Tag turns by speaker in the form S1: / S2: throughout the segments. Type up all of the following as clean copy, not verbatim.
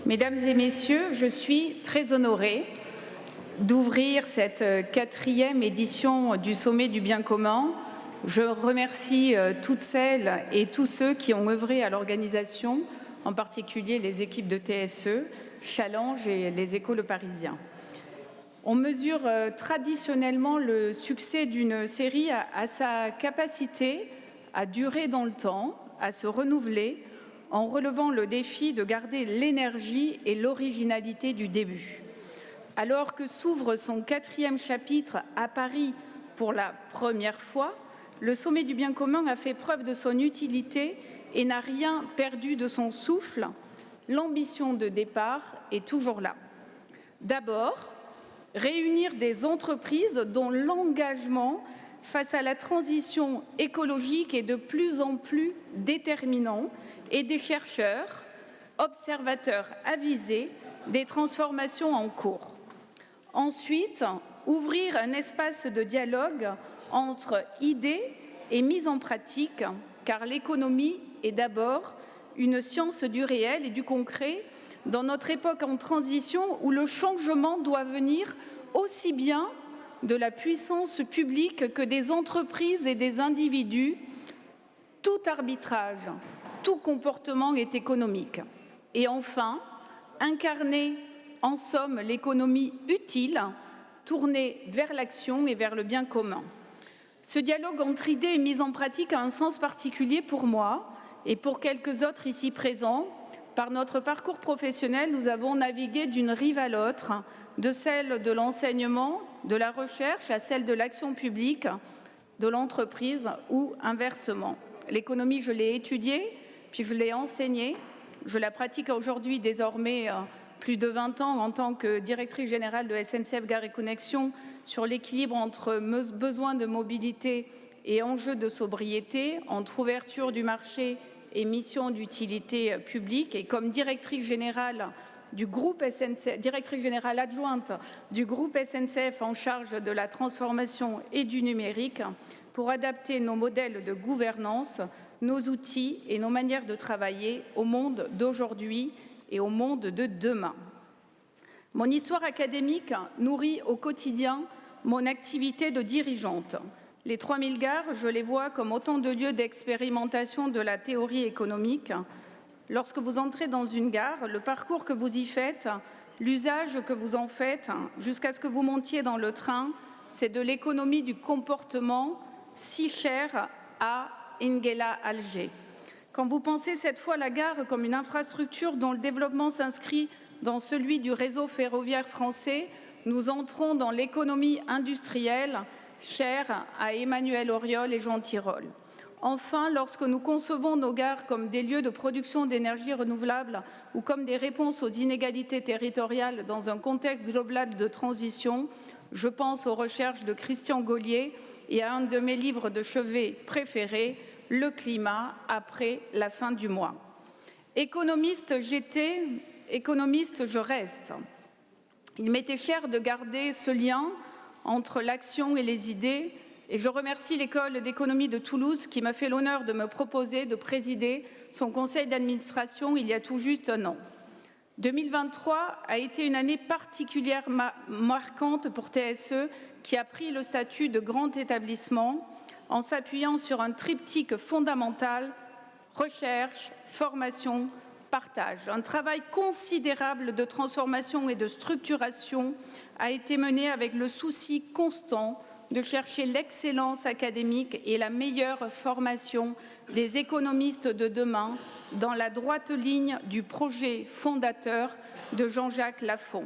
S1: Mesdames et messieurs, je suis très honorée d'ouvrir cette 4e édition du Sommet du bien commun. Je remercie toutes celles et tous ceux qui ont œuvré à l'organisation, en particulier les équipes de TSE, Challenge et les Échos Le Parisien. On mesure traditionnellement le succès d'une série à sa capacité à durer dans le temps, à se renouveler, en relevant le défi de garder l'énergie et l'originalité du début. Alors que s'ouvre son 4e chapitre à Paris pour la première fois, le Sommet du bien commun a fait preuve de son utilité et n'a rien perdu de son souffle. L'ambition de départ est toujours là. D'abord, réunir des entreprises dont l'engagement face à la transition écologique est de plus en plus déterminant et des chercheurs, observateurs avisés des transformations en cours. Ensuite, ouvrir un espace de dialogue entre idées et mise en pratique, car l'économie est d'abord une science du réel et du concret dans notre époque en transition où le changement doit venir aussi bien de la puissance publique que des entreprises et des individus. Tout arbitrage, tout comportement est économique. Et enfin, incarner en somme l'économie utile, tournée vers l'action et vers le bien commun. Ce dialogue entre idées et mise en pratique a un sens particulier pour moi et pour quelques autres ici présents. Par notre parcours professionnel, nous avons navigué d'une rive à l'autre, de celle de l'enseignement, de la recherche à celle de l'action publique, de l'entreprise ou inversement. L'économie, je l'ai étudiée, puis je l'ai enseignée. Je la pratique aujourd'hui désormais plus de 20 ans en tant que directrice générale de SNCF Gare et Connexions sur l'équilibre entre besoins de mobilité et enjeux de sobriété, entre ouverture du marché et mission d'utilité publique. Et comme directrice générale du groupe SNCF, directrice générale adjointe du groupe SNCF en charge de la transformation et du numérique, pour adapter nos modèles de gouvernance, nos outils et nos manières de travailler au monde d'aujourd'hui et au monde de demain. Mon histoire académique nourrit au quotidien mon activité de dirigeante. Les 3000 gares, je les vois comme autant de lieux d'expérimentation de la théorie économique. Lorsque vous entrez dans une gare, le parcours que vous y faites, l'usage que vous en faites, jusqu'à ce que vous montiez dans le train, c'est de l'économie du comportement si chère à Ingela Alger. Quand vous pensez cette fois la gare comme une infrastructure dont le développement s'inscrit dans celui du réseau ferroviaire français, nous entrons dans l'économie industrielle chère à Emmanuel Auriol et Jean Tirole. Enfin, lorsque nous concevons nos gares comme des lieux de production d'énergie renouvelable ou comme des réponses aux inégalités territoriales dans un contexte global de transition, je pense aux recherches de Christian Gaulier et à un de mes livres de chevet préférés, Le climat après la fin du mois. Économiste j'étais, économiste je reste. Il m'était cher de garder ce lien entre l'action et les idées, et je remercie l'École d'économie de Toulouse qui m'a fait l'honneur de me proposer de présider son conseil d'administration il y a tout juste un an. 2023 a été une année particulièrement marquante pour TSE qui a pris le statut de grand établissement en s'appuyant sur un triptyque fondamental, recherche, formation, partage. Un travail considérable de transformation et de structuration a été mené avec le souci constant de chercher l'excellence académique et la meilleure formation des économistes de demain dans la droite ligne du projet fondateur de Jean-Jacques Lafon.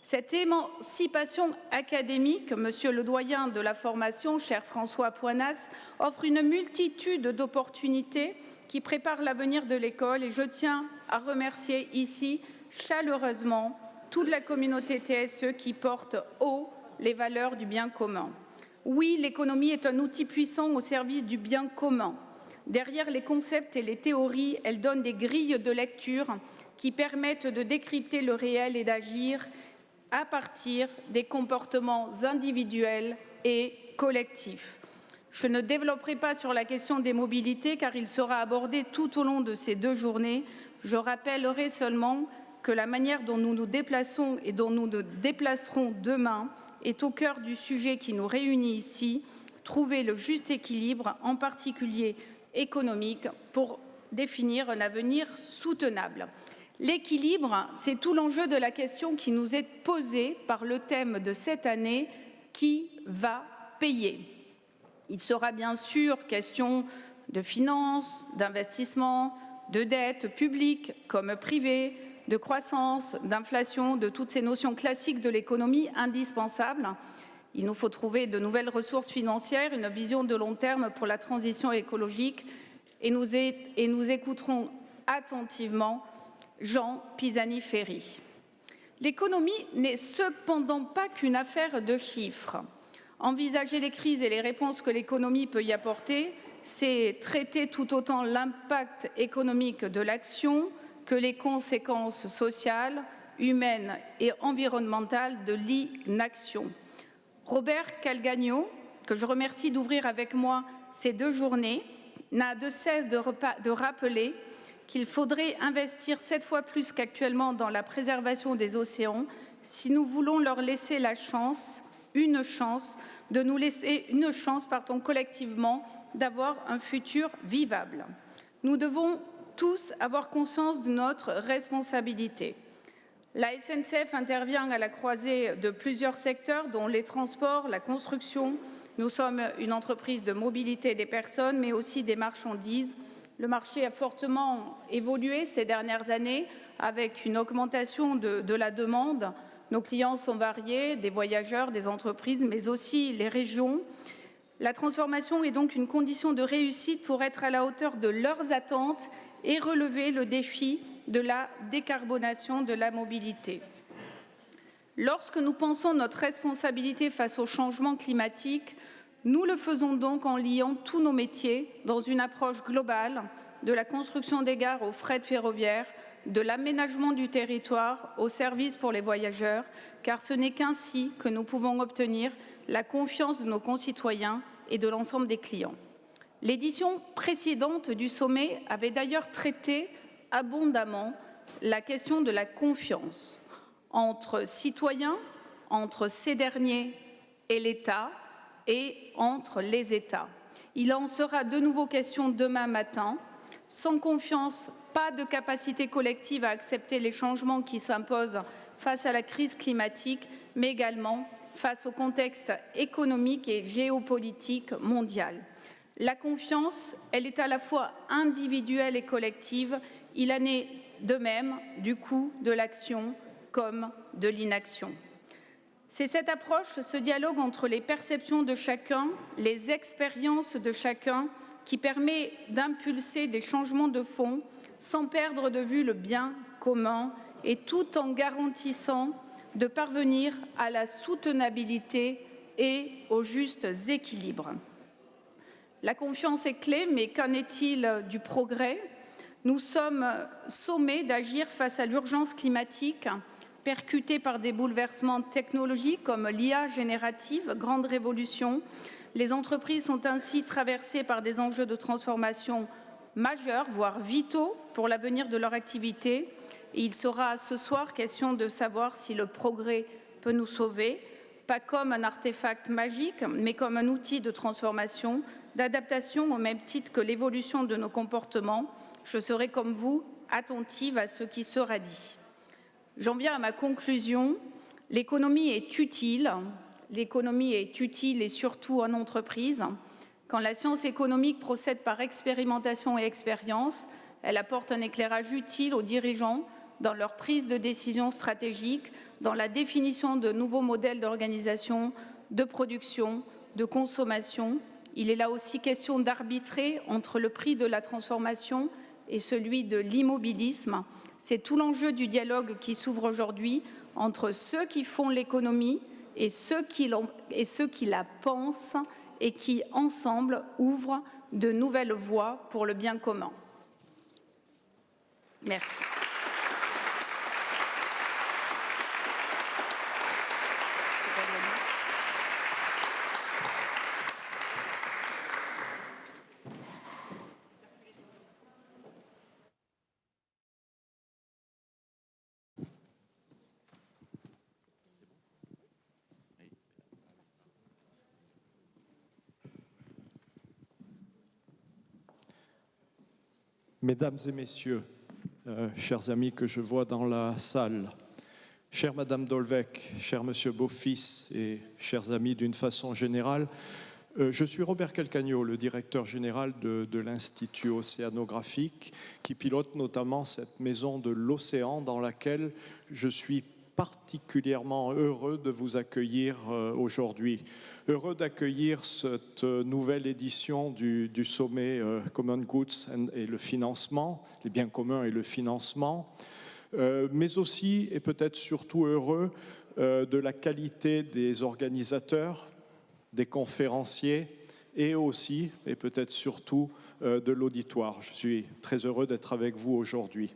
S1: Cette émancipation académique, monsieur le doyen de la formation, cher François Poinas, offre une multitude d'opportunités qui préparent l'avenir de l'école et je tiens à remercier ici chaleureusement toute la communauté TSE qui porte haut les valeurs du bien commun. Oui, l'économie est un outil puissant au service du bien commun. Derrière les concepts et les théories, elle donne des grilles de lecture qui permettent de décrypter le réel et d'agir à partir des comportements individuels et collectifs. Je ne développerai pas sur la question des mobilités car il sera abordé tout au long de ces 2 journées. Je rappellerai seulement que la manière dont nous nous déplaçons et dont nous nous déplacerons demain est au cœur du sujet qui nous réunit ici, trouver le juste équilibre, en particulier économique, pour définir un avenir soutenable. L'équilibre, c'est tout l'enjeu de la question qui nous est posée par le thème de cette année, qui va payer? Il sera bien sûr question de finances, d'investissement, de dette publique comme privée, de croissance, d'inflation, de toutes ces notions classiques de l'économie indispensables. Il nous faut trouver de nouvelles ressources financières, une vision de long terme pour la transition écologique et nous écouterons attentivement Jean Pisani-Ferry. L'économie n'est cependant pas qu'une affaire de chiffres. Envisager les crises et les réponses que l'économie peut y apporter, c'est traiter tout autant l'impact économique de l'action que les conséquences sociales, humaines et environnementales de l'inaction. Robert Calgagno, que je remercie d'ouvrir avec moi ces 2 journées, n'a de cesse de rappeler qu'il faudrait investir 7 fois plus qu'actuellement dans la préservation des océans si nous voulons leur laisser la chance, de nous laisser une chance, collectivement, d'avoir un futur vivable. Nous devons tous avoir conscience de notre responsabilité. La SNCF intervient à la croisée de plusieurs secteurs, dont les transports, la construction. Nous sommes une entreprise de mobilité des personnes, mais aussi des marchandises. Le marché a fortement évolué ces dernières années avec une augmentation de la demande. Nos clients sont variés, des voyageurs, des entreprises, mais aussi les régions. La transformation est donc une condition de réussite pour être à la hauteur de leurs attentes et relever le défi de la décarbonation de la mobilité. Lorsque nous pensons notre responsabilité face au changement climatique, nous le faisons donc en liant tous nos métiers dans une approche globale de la construction des gares au fret ferroviaire, de l'aménagement du territoire au service pour les voyageurs, car ce n'est qu'ainsi que nous pouvons obtenir la confiance de nos concitoyens et de l'ensemble des clients. L'édition précédente du sommet avait d'ailleurs traité abondamment la question de la confiance entre citoyens, entre ces derniers et l'État, et entre les États. Il en sera de nouveau question demain matin. Sans confiance, pas de capacité collective à accepter les changements qui s'imposent face à la crise climatique, mais également face au contexte économique et géopolitique mondial. La confiance, elle est à la fois individuelle et collective. Il en est de même du coût de l'action comme de l'inaction. C'est cette approche, ce dialogue entre les perceptions de chacun, les expériences de chacun, qui permet d'impulser des changements de fond sans perdre de vue le bien commun et tout en garantissant de parvenir à la soutenabilité et aux justes équilibres. La confiance est clé, mais qu'en est-il du progrès? Nous sommes sommés d'agir face à l'urgence climatique, percutée par des bouleversements technologiques comme l'IA générative, grande révolution. Les entreprises sont ainsi traversées par des enjeux de transformation majeurs, voire vitaux pour l'avenir de leur activité. Et il sera ce soir question de savoir si le progrès peut nous sauver, pas comme un artefact magique, mais comme un outil de transformation, d'adaptation au même titre que l'évolution de nos comportements. Je serai comme vous attentive à ce qui sera dit. J'en viens à ma conclusion. L'économie est utile et surtout en entreprise. Quand la science économique procède par expérimentation et expérience, elle apporte un éclairage utile aux dirigeants dans leur prise de décision stratégique, dans la définition de nouveaux modèles d'organisation, de production, de consommation. Il est là aussi question d'arbitrer entre le prix de la transformation et celui de l'immobilisme. C'est tout l'enjeu du dialogue qui s'ouvre aujourd'hui entre ceux qui font l'économie et ceux qui la pensent et qui, ensemble, ouvrent de nouvelles voies pour le bien commun. Merci.
S2: Mesdames et messieurs, chers amis que je vois dans la salle, chère Madame Dolvec, cher Monsieur Beaufils et chers amis d'une façon générale, je suis Robert Calcagno, le directeur général de l'Institut océanographique qui pilote notamment cette maison de l'océan dans laquelle je suis particulièrement heureux de vous accueillir aujourd'hui. Heureux d'accueillir cette nouvelle édition du sommet Common Goods et le financement, les biens communs et le financement, mais aussi et peut-être surtout heureux de la qualité des organisateurs, des conférenciers et aussi, et peut-être surtout, de l'auditoire. Je suis très heureux d'être avec vous aujourd'hui.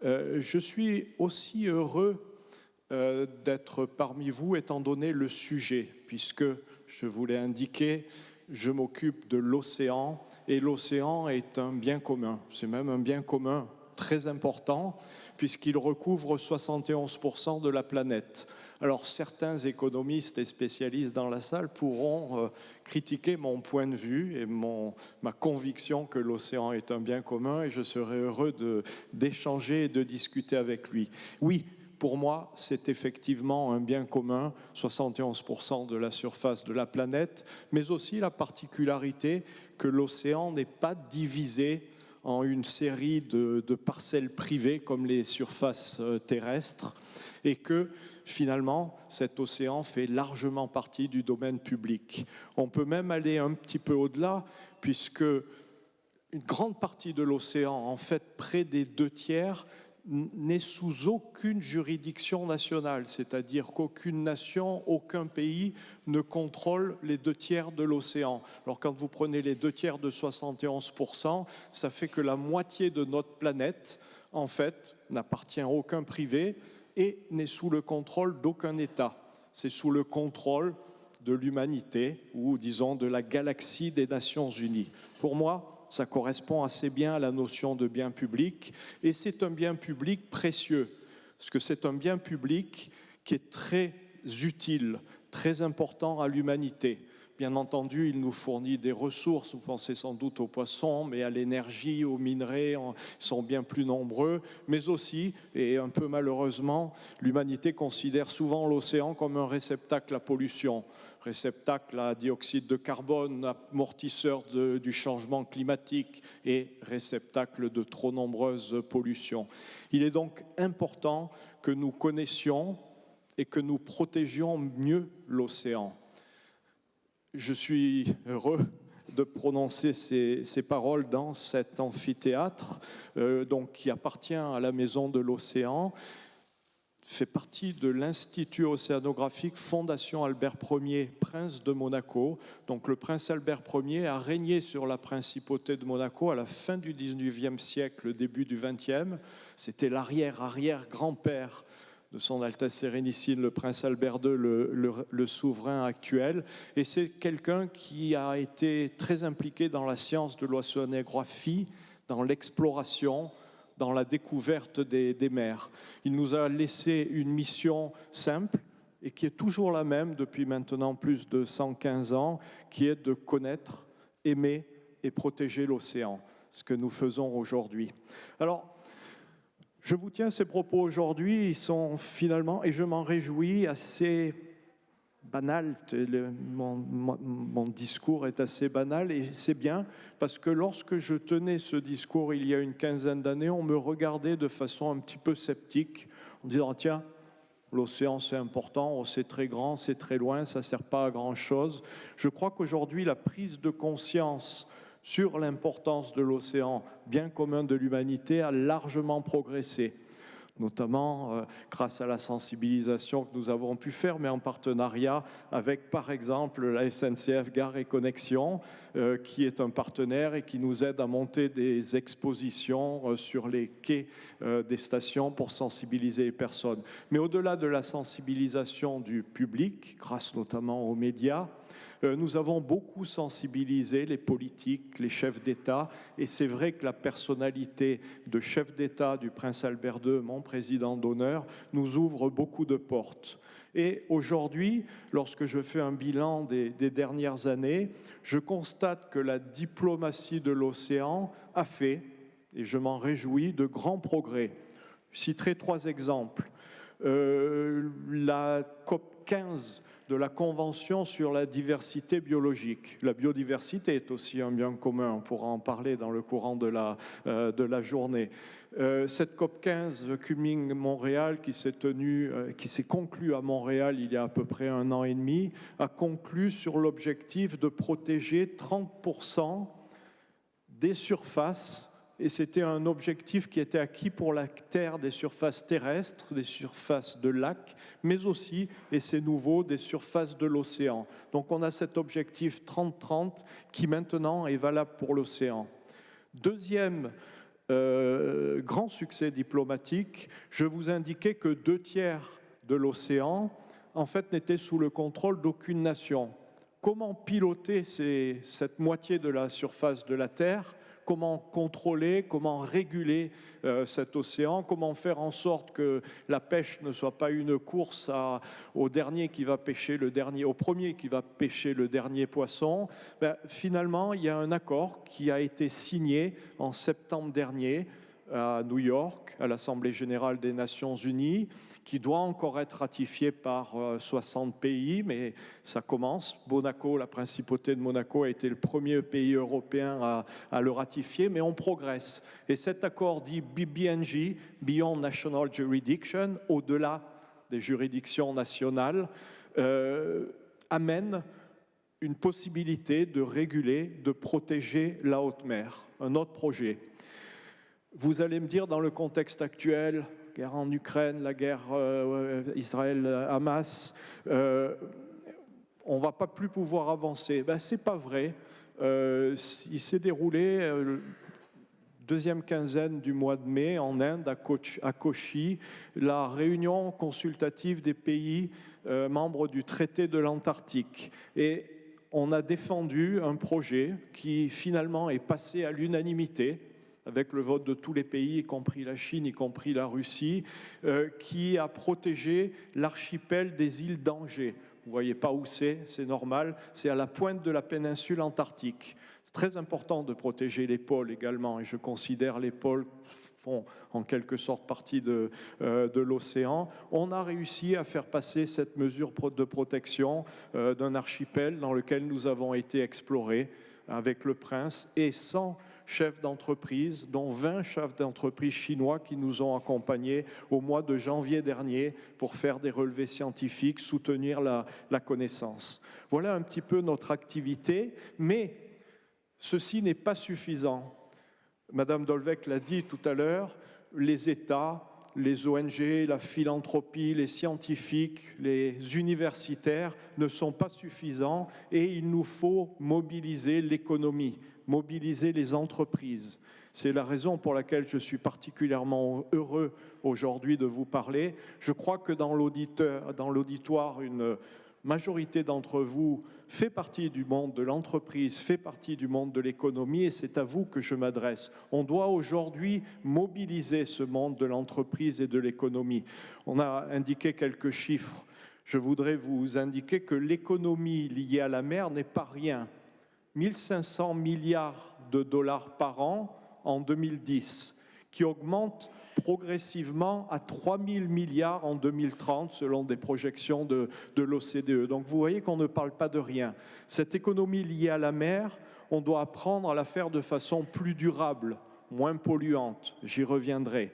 S2: Je suis aussi heureux d'être parmi vous étant donné le sujet, puisque, je vous l'ai indiqué, je m'occupe de l'océan et l'océan est un bien commun. C'est même un bien commun très important puisqu'il recouvre 71% de la planète. Alors certains économistes et spécialistes dans la salle pourront critiquer mon point de vue et ma conviction que l'océan est un bien commun et je serai heureux d'échanger et de discuter avec lui. Oui, pour moi, c'est effectivement un bien commun, 71% de la surface de la planète, mais aussi la particularité que l'océan n'est pas divisé en une série de parcelles privées comme les surfaces terrestres et que finalement cet océan fait largement partie du domaine public. On peut même aller un petit peu au-delà puisque une grande partie de l'océan, en fait près des 2/3, n'est sous aucune juridiction nationale, c'est-à-dire qu'aucune nation, aucun pays ne contrôle les 2/3 de l'océan. Alors quand vous prenez les 2/3 de 71%, ça fait que la moitié de notre planète, en fait, n'appartient à aucun privé et n'est sous le contrôle d'aucun État. C'est sous le contrôle de l'humanité ou, disons, de la galaxie des Nations Unies. Pour moi, ça correspond assez bien à la notion de bien public, et c'est un bien public précieux, parce que c'est un bien public qui est très utile, très important à l'humanité. Bien entendu, il nous fournit des ressources, vous pensez sans doute aux poissons, mais à l'énergie, aux minerais, ils sont bien plus nombreux, mais aussi, et un peu malheureusement, l'humanité considère souvent l'océan comme un réceptacle à pollution, réceptacle à dioxyde de carbone, amortisseur du changement climatique et réceptacle de trop nombreuses pollutions. Il est donc important que nous connaissions et que nous protégions mieux l'océan. Je suis heureux de prononcer ces paroles dans cet amphithéâtre donc, qui appartient à la Maison de l'Océan, fait partie de l'Institut océanographique Fondation Albert Ier, prince de Monaco. Donc le prince Albert Ier a régné sur la principauté de Monaco à la fin du 19e siècle, début du 20e. C'était l'arrière-arrière-grand-père de son Altesse Sérénissime, le prince Albert II, le souverain actuel. Et c'est quelqu'un qui a été très impliqué dans la science de l'océanographie, dans l'exploration, dans la découverte des mers. Il nous a laissé une mission simple et qui est toujours la même depuis maintenant plus de 115 ans, qui est de connaître, aimer et protéger l'océan, ce que nous faisons aujourd'hui. Alors, je vous tiens ces propos aujourd'hui, ils sont finalement, et je m'en réjouis, assez banal. Mon discours est assez banal et c'est bien parce que lorsque je tenais ce discours il y a une quinzaine d'années, on me regardait de façon un petit peu sceptique en disant « Tiens, l'océan c'est important, c'est très grand, c'est très loin, ça ne sert pas à grand-chose ». Je crois qu'aujourd'hui, la prise de conscience sur l'importance de l'océan, bien commun de l'humanité, a largement progressé, notamment grâce à la sensibilisation que nous avons pu faire, mais en partenariat avec, par exemple, la SNCF Gare et Connexion, qui est un partenaire et qui nous aide à monter des expositions sur les quais des stations pour sensibiliser les personnes. Mais au-delà de la sensibilisation du public, grâce notamment aux médias, nous avons beaucoup sensibilisé les politiques, les chefs d'État, et c'est vrai que la personnalité de chef d'État du prince Albert II, mon président d'honneur, nous ouvre beaucoup de portes. Et aujourd'hui, lorsque je fais un bilan des dernières années, je constate que la diplomatie de l'océan a fait, et je m'en réjouis, de grands progrès. Je citerai 3 exemples. La COP 15 de la Convention sur la diversité biologique. La biodiversité est aussi un bien commun, on pourra en parler dans le courant de la journée. Cette COP 15 Kunming-Montréal qui s'est conclue à Montréal il y a à peu près 1 an et demi, a conclu sur l'objectif de protéger 30% des surfaces. Et c'était un objectif qui était acquis pour la Terre, des surfaces terrestres, des surfaces de lacs, mais aussi, et c'est nouveau, des surfaces de l'océan. Donc on a cet objectif 30-30 qui maintenant est valable pour l'océan. Deuxième grand succès diplomatique, je vous indiquais que 2/3 de l'océan, en fait, n'étaient sous le contrôle d'aucune nation. Comment piloter cette moitié de la surface de la Terre ? Comment contrôler, comment réguler cet océan, comment faire en sorte que la pêche ne soit pas une course au premier qui va pêcher le dernier poisson. Finalement, il y a un accord qui a été signé en septembre dernier à New York, à l'Assemblée générale des Nations unies, qui doit encore être ratifié par 60 pays, mais ça commence. Monaco, la principauté de Monaco a été le premier pays européen à le ratifier, mais on progresse. Et cet accord dit BBNJ, Beyond National Jurisdiction, au-delà des juridictions nationales, amène une possibilité de réguler, de protéger la haute mer. Un autre projet. Vous allez me dire, dans le contexte actuel, guerre en Ukraine, la guerre Israël-Hamas, on ne va pas plus pouvoir avancer. Ce n'est pas vrai. Il s'est déroulé deuxième quinzaine du mois de mai en Inde, à Kochi, la réunion consultative des pays membres du traité de l'Antarctique. Et on a défendu un projet qui finalement est passé à l'unanimité, avec le vote de tous les pays, y compris la Chine, y compris la Russie, qui a protégé l'archipel des îles d'Angers. Vous ne voyez pas où c'est normal, c'est à la pointe de la péninsule antarctique. C'est très important de protéger les pôles également, et je considère les pôles font en quelque sorte partie de l'océan. On a réussi à faire passer cette mesure de protection d'un archipel dans lequel nous avons été explorés avec le Prince et 100 chefs d'entreprise, dont 20 chefs d'entreprise chinois qui nous ont accompagnés au mois de janvier dernier pour faire des relevés scientifiques, soutenir la connaissance. Voilà un petit peu notre activité, mais ceci n'est pas suffisant. Madame Dolvec l'a dit tout à l'heure, les États, les ONG, la philanthropie, les scientifiques, les universitaires ne sont pas suffisants et il nous faut mobiliser l'économie, mobiliser les entreprises. C'est la raison pour laquelle je suis particulièrement heureux aujourd'hui de vous parler. Je crois que dans l'auditoire, une majorité d'entre vous fait partie du monde de l'entreprise, fait partie du monde de l'économie et c'est à vous que je m'adresse. On doit aujourd'hui mobiliser ce monde de l'entreprise et de l'économie. On a indiqué quelques chiffres. Je voudrais vous indiquer que l'économie liée à la mer n'est pas rien. 1 500 milliards de dollars par an en 2010, qui augmente progressivement à 3 000 milliards en 2030, selon des projections de l'OCDE. Donc vous voyez qu'on ne parle pas de rien. Cette économie liée à la mer, on doit apprendre à la faire de façon plus durable, moins polluante. J'y reviendrai.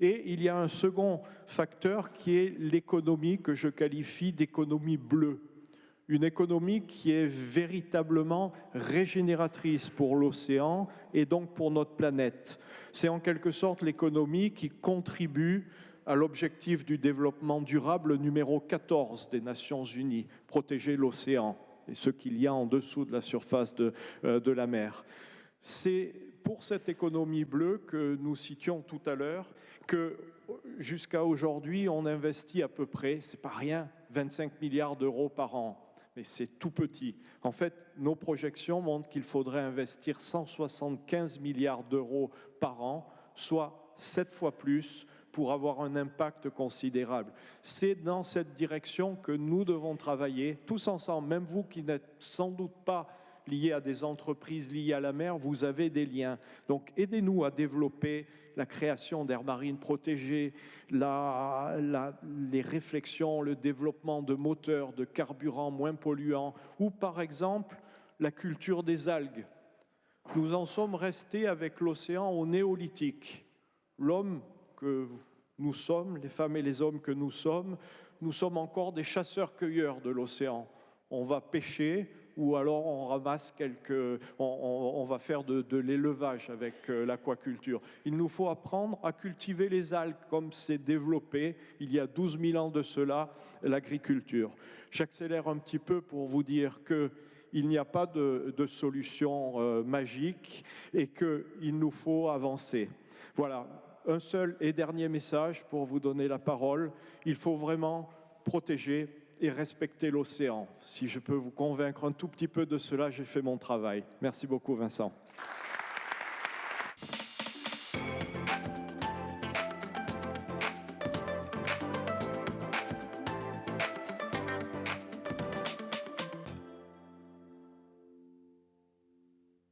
S2: Et il y a un second facteur qui est l'économie que je qualifie d'économie bleue. Une économie qui est véritablement régénératrice pour l'océan et donc pour notre planète. C'est en quelque sorte l'économie qui contribue à l'objectif du développement durable numéro 14 des Nations Unies, protéger l'océan et ce qu'il y a en dessous de la surface de la mer. C'est pour cette économie bleue que nous citions tout à l'heure que jusqu'à aujourd'hui, on investit à peu près, c'est pas rien, 25 milliards d'euros par an. Mais c'est tout petit. En fait, nos projections montrent qu'il faudrait investir 175 milliards d'euros par an, soit 7 fois plus, pour avoir un impact considérable. C'est dans cette direction que nous devons travailler, tous ensemble, même vous qui n'êtes sans doute pas liés à des entreprises liées à la mer, vous avez des liens. Donc aidez-nous à développer la création d'aires marines protégées, les réflexions, le développement de moteurs, de carburants moins polluants, ou par exemple la culture des algues. Nous en sommes restés avec l'océan au néolithique. L'homme que nous sommes, les femmes et les hommes que nous sommes encore des chasseurs-cueilleurs de l'océan. On va pêcher ou alors on ramasse on va faire de l'élevage avec l'aquaculture. Il nous faut apprendre à cultiver les algues comme c'est développé il y a 12 000 ans de cela, l'agriculture. J'accélère un petit peu pour vous dire qu'il n'y a pas de solution magique et qu'il nous faut avancer. Voilà, un seul et dernier message pour vous donner la parole. Il faut vraiment protéger et respecter l'océan. Si je peux vous convaincre un tout petit peu de cela, j'ai fait mon travail. Merci beaucoup, Vincent.